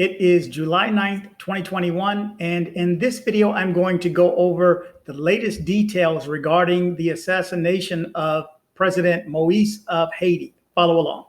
It is July 9th, 2021, and in this video, I'm going to go over the latest details regarding the assassination of President Moise of Haiti. Follow along.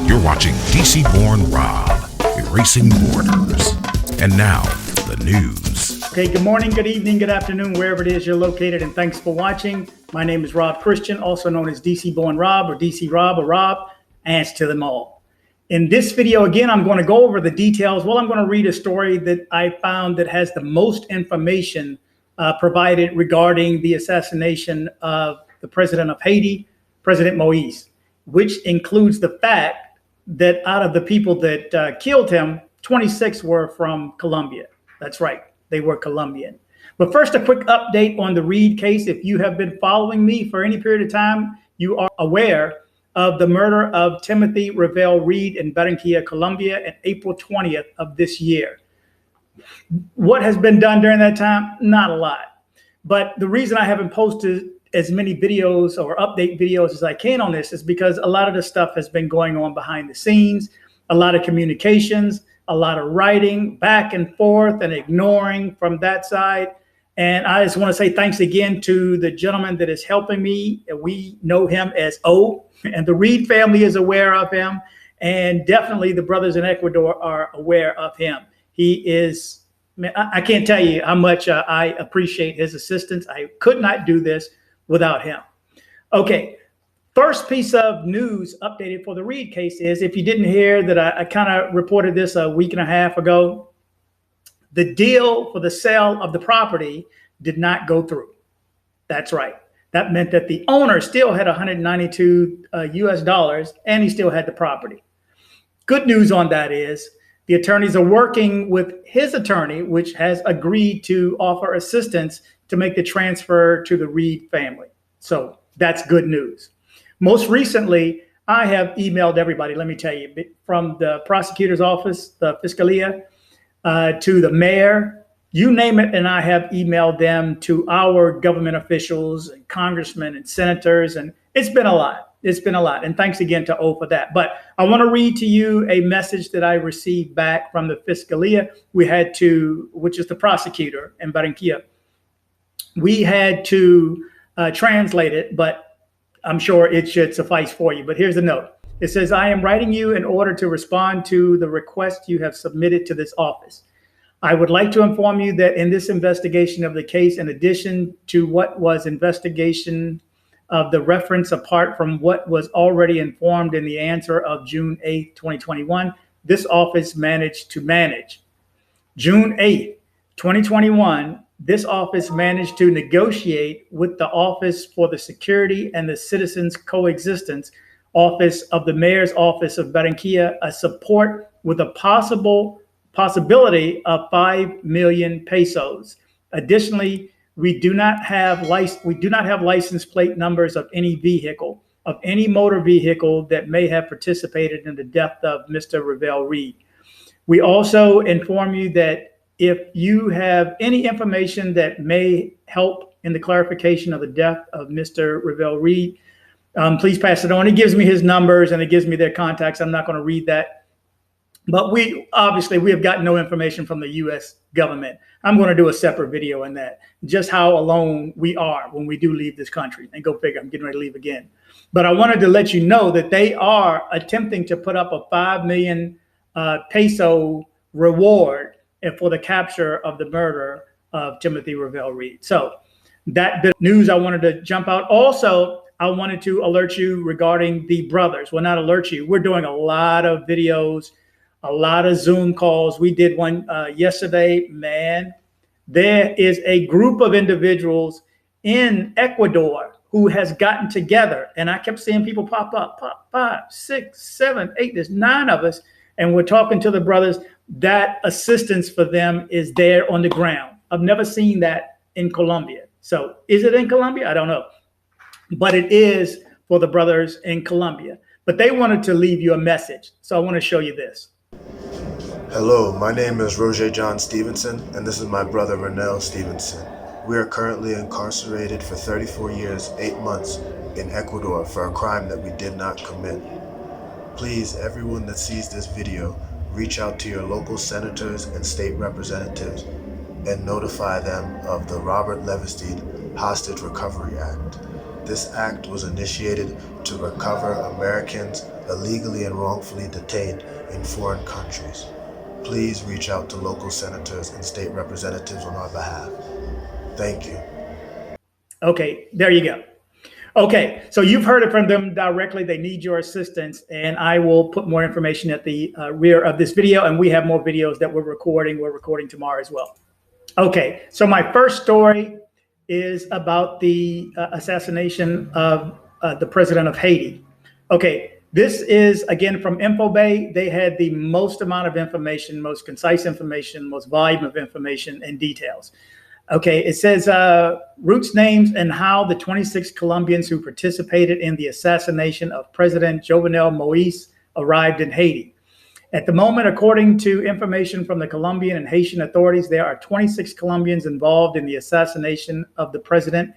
You're watching DC-born Rob, erasing borders. And now, the news. Okay, good morning, good evening, good afternoon, wherever it is you're located, and thanks for watching. My name is Rob Christian, also known as DC-born Rob or DC Rob or Rob, and to them all. In this video, again, I'm going to go over the details. Well, I'm going to read a story that I found that has the most information provided regarding the assassination of the president of Haiti, President Moise, which includes the fact that out of the people that killed him, 26 were from Colombia. That's right, they were Colombian. But first, a quick update on the Reed case. If you have been following me for any period of time, you are aware of the murder of Timothy Ravel Reed in Barranquilla, Colombia, on April 20th of this year. What has been done during that time? Not a lot. But the reason I haven't posted as many videos or update videos as I can on this is because a lot of the stuff has been going on behind the scenes, a lot of communications, a lot of writing back and forth and ignoring from that side. And I just want to say thanks again to the gentleman that is helping me. We know him as O, and the Reed family is aware of him. And definitely the brothers in Ecuador are aware of him. He is, I can't tell you how much I appreciate his assistance. I could not do this without him. Okay, first piece of news updated for the Reed case is, if you didn't hear that I kind of reported this a week and a half ago, the deal for the sale of the property did not go through. That's right. That meant that the owner still had 192 US dollars and he still had the property. Good news on that is the attorneys are working with his attorney, which has agreed to offer assistance to make the transfer to the Reed family. So that's good news. Most recently, I have emailed everybody, let me tell you, from the prosecutor's office, the Fiscalia, to the mayor, you name it, and I have emailed them, to our government officials and congressmen and senators, and it's been a lot. It's been a lot, and thanks again to O for that. But I want to read to you a message that I received back from the Fiscalia. We had to, which is the prosecutor in Barranquilla, we had to translate it, but I'm sure it should suffice for you. But here's the note. It says, I am writing you in order to respond to the request you have submitted to this office. I would like to inform you that in this investigation of the case, in addition to what was investigation of the reference apart from what was already informed in the answer of June 8, 2021, this office managed to manage. June 8, 2021, this office managed to negotiate with the Office for the Security and the Citizens Coexistence Office of the Mayor's Office of Barranquilla a support with a possibility of 5 million pesos. Additionally, we do not have license plate numbers of any vehicle, of any motor vehicle that may have participated in the death of Mr. Ravel Reed. We also inform you that if you have any information that may help in the clarification of the death of Mr. Ravel Reed, please pass it on. It gives me his numbers and it gives me their contacts. I'm not going to read that. But we have gotten no information from the U.S. government. I'm going to do a separate video on that, just how alone we are when we do leave this country. And go figure, I'm getting ready to leave again. But I wanted to let you know that they are attempting to put up a 5 million peso reward for the capture of the murder of Timothy Ravel Reed. So that bit of news I wanted to jump out. Also, I wanted to alert you regarding the brothers. Well, not alert you. We're doing a lot of videos, a lot of Zoom calls. We did one yesterday. Man, there is a group of individuals in Ecuador who has gotten together. And I kept seeing people pop up, 5, 6, 7, 8. There's 9 of us. And we're talking to the brothers. That assistance for them is there on the ground. I've never seen that in Colombia. So is it in Colombia? I don't know. But it is for the brothers in Colombia. But they wanted to leave you a message. So I want to show you this. Hello, my name is Roger John Stevenson, and this is my brother Renell Stevenson. We are currently incarcerated for 34 years, 8 months in Ecuador for a crime that we did not commit. Please, everyone that sees this video, reach out to your local senators and state representatives and notify them of the Robert Levestein Hostage Recovery Act. This act was initiated to recover Americans illegally and wrongfully detained in foreign countries. Please reach out to local senators and state representatives on our behalf. Thank you. Okay, there you go. Okay, so you've heard it from them directly. They need your assistance, and I will put more information at the rear of this video, and we have more videos that we're recording. We're recording tomorrow as well. Okay, so my first story is about the assassination of the president of Haiti. Okay, this is, again, from InfoBay. They had the most amount of information, most concise information, most volume of information and details. Okay, it says roots, names, and how the 26 Colombians who participated in the assassination of President Jovenel Moise arrived in Haiti. At the moment, according to information from the Colombian and Haitian authorities, there are 26 Colombians involved in the assassination of the president,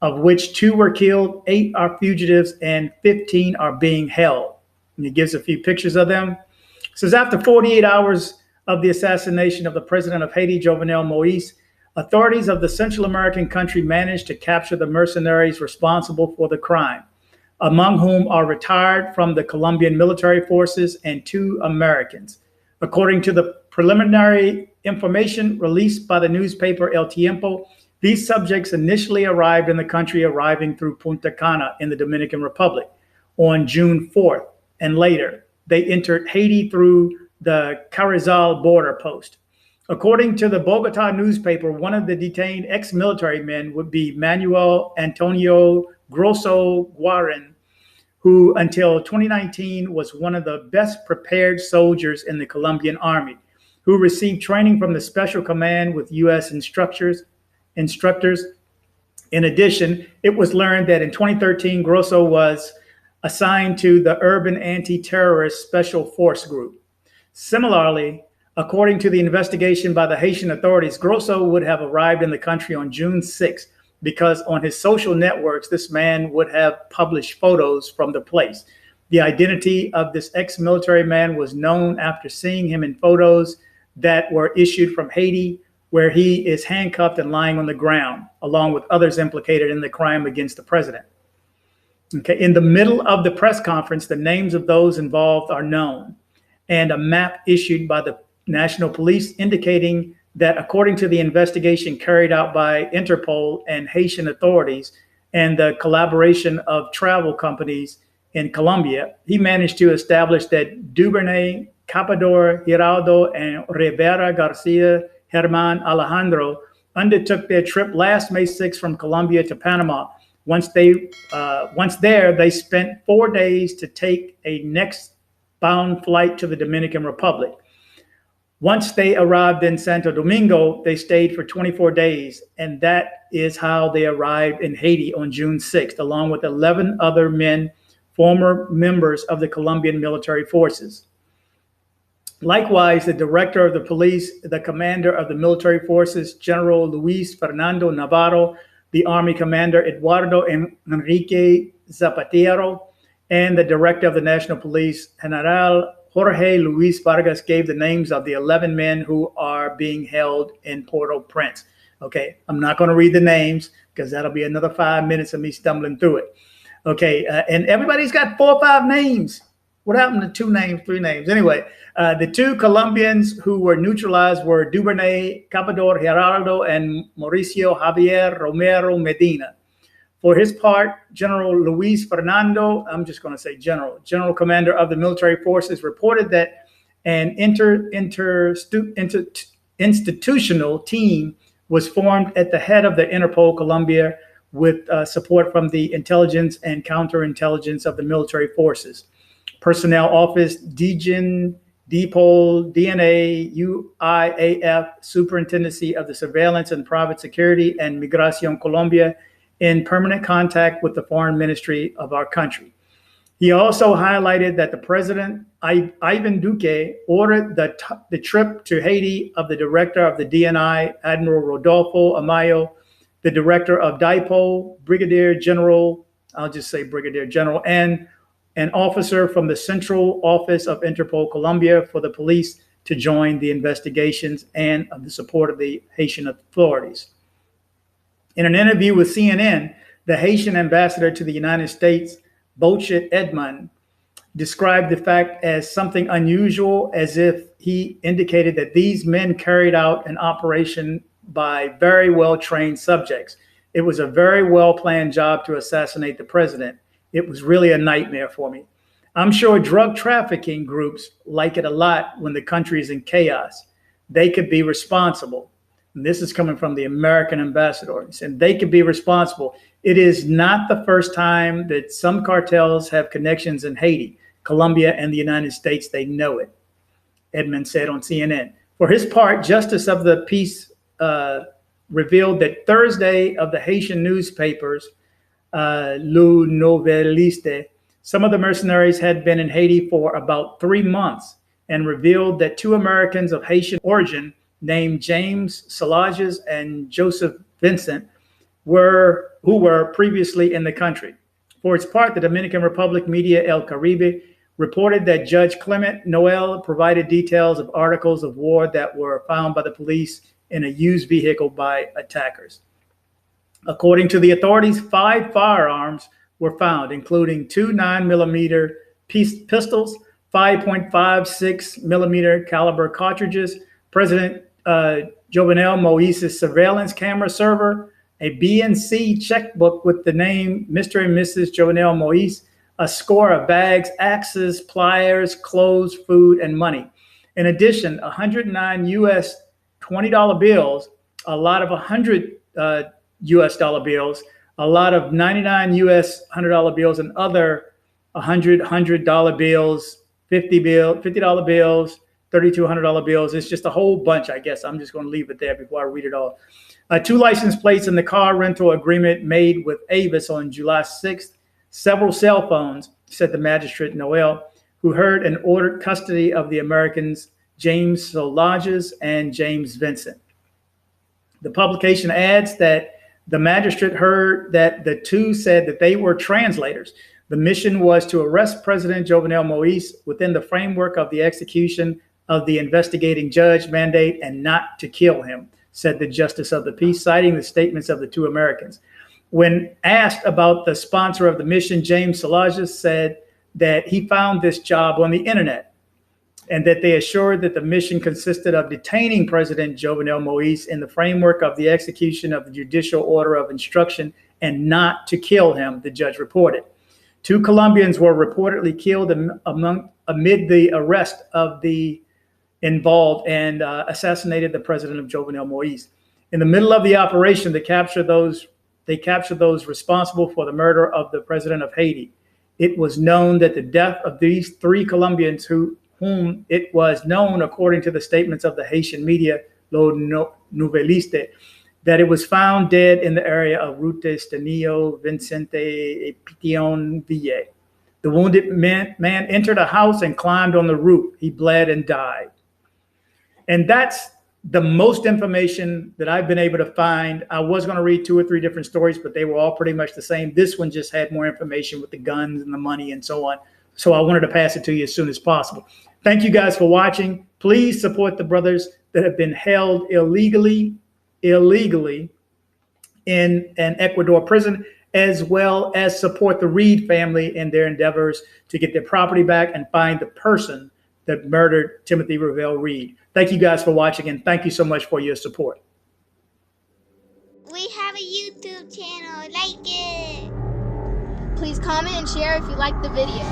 of which 2 were killed, 8 are fugitives, and 15 are being held. And it gives a few pictures of them. It says after 48 hours of the assassination of the president of Haiti, Jovenel Moise, authorities of the Central American country managed to capture the mercenaries responsible for the crime, among whom are retired from the Colombian military forces and 2 Americans. According to the preliminary information released by the newspaper El Tiempo, these subjects initially arrived in the country, arriving through Punta Cana in the Dominican Republic on June 4th, and later they entered Haiti through the Carrizal border post. According to the Bogota newspaper, one of the detained ex-military men would be Manuel Antonio Grosso Guarin, who until 2019 was one of the best prepared soldiers in the Colombian army, who received training from the Special Command with U.S. instructors. In addition, it was learned that in 2013, Grosso was assigned to the Urban Anti-Terrorist Special Force Group. Similarly, according to the investigation by the Haitian authorities, Grosso would have arrived in the country on June 6th because on his social networks, this man would have published photos from the place. The identity of this ex-military man was known after seeing him in photos that were issued from Haiti, where he is handcuffed and lying on the ground, along with others implicated in the crime against the president. Okay, in the middle of the press conference, the names of those involved are known, and a map issued by the National Police indicating that according to the investigation carried out by Interpol and Haitian authorities and the collaboration of travel companies in Colombia, he managed to establish that Duvernay, Capador, Giraldo, and Rivera Garcia Herman Alejandro undertook their trip last May 6 from Colombia to Panama. Once there, they spent 4 days to take a next-bound flight to the Dominican Republic. Once they arrived in Santo Domingo, they stayed for 24 days, and that is how they arrived in Haiti on June 6th, along with 11 other men, former members of the Colombian military forces. Likewise, the director of the police, the commander of the military forces, General Luis Fernando Navarro, the Army commander, Eduardo Enrique Zapatero, and the director of the National Police, General Jorge Luis Vargas, gave the names of the 11 men who are being held in Port-au-Prince. Okay, I'm not going to read the names because that'll be another 5 minutes of me stumbling through it. Okay, and everybody's got 4 or 5 names. What happened to 2 names, 3 names? Anyway, the 2 Colombians who were neutralized were Duvernay Capador Geraldo and Mauricio Javier Romero Medina. For his part, General Luis Fernando, I'm just going to say General Commander of the military forces, reported that an institutional team was formed at the head of the Interpol Colombia with support from the intelligence and counterintelligence of the military forces. Personnel Office, DGIN, DPOL, DNA, UIAF, Superintendency of the Surveillance and Private Security, and Migración Colombia, in permanent contact with the foreign ministry of our country. He also highlighted that the president, Ivan Duque, ordered the trip to Haiti of the director of the DNI, Admiral Rodolfo Amayo, the director of DIPOL, Brigadier General, I'll just say Brigadier General, and an officer from the Central Office of Interpol Colombia for the police to join the investigations and of the support of the Haitian authorities. In an interview with CNN, the Haitian ambassador to the United States, Bochet Edmond, described the fact as something unusual, as if he indicated that these men carried out an operation by very well-trained subjects. It was a very well-planned job to assassinate the president. It was really a nightmare for me. I'm sure drug trafficking groups like it a lot when the country is in chaos. They could be responsible. And this is coming from the American ambassador. He said they could be responsible. It is not the first time that some cartels have connections in Haiti, Colombia, and the United States. They know it, Edmond said on CNN. For his part, Justice of the Peace revealed that Thursday of the Haitian newspapers, Le Noveliste, some of the mercenaries had been in Haiti for about 3 months, and revealed that 2 Americans of Haitian origin named James Salages and Joseph Vincent who were previously in the country. For its part, the Dominican Republic media El Caribe reported that Judge Clement Noel provided details of articles of war that were found by the police in a used vehicle by attackers. According to the authorities, 5 firearms were found, including 2 9mm pistols, 5.56 millimeter caliber cartridges, President Jovenel Moise's surveillance camera server, a BNC checkbook with the name Mr. and Mrs. Jovenel Moise, a score of bags, axes, pliers, clothes, food, and money. In addition, 109 US $20 bills, a lot of 100 US dollar bills, a lot of 99 US $100 bills, and other $100 bills, $50 bills, $3,200 bills. It's just a whole bunch, I guess. I'm just going to leave it there before I read it all. 2 license plates in the car rental agreement made with Avis on July 6th. Several cell phones, said the magistrate Noel, who heard and ordered custody of the Americans James Salages and James Vincent. The publication adds that the magistrate heard that the 2 said that they were translators. The mission was to arrest President Jovenel Moise within the framework of the execution of the investigating judge mandate and not to kill him, said the Justice of the Peace, citing the statements of the 2 Americans. When asked about the sponsor of the mission, James Salages said that he found this job on the internet and that they assured that the mission consisted of detaining President Jovenel Moise in the framework of the execution of the judicial order of instruction and not to kill him, the judge reported. 2 Colombians were reportedly killed amid the arrest of the involved and assassinated the president of Jovenel Moise. In the middle of the operation, they captured those responsible for the murder of the president of Haiti. It was known that the death of these 3 Colombians whom it was known, according to the statements of the Haitian media, Le Noveliste, that it was found dead in the area of Route Stanillo Vicente Pition Ville. The wounded man entered a house and climbed on the roof. He bled and died. And that's the most information that I've been able to find. I was going to read 2 or 3 different stories, but they were all pretty much the same. This one just had more information with the guns and the money and so on. So I wanted to pass it to you as soon as possible. Thank you guys for watching. Please support the brothers that have been held illegally in an Ecuador prison, as well as support the Reed family in their endeavors to get their property back and find the person that murdered Timothy Ravel Reed. Thank you guys for watching, and thank you so much for your support. We have a YouTube channel, like it. Please comment and share if you like the video.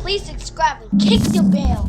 Please subscribe and kick the bell.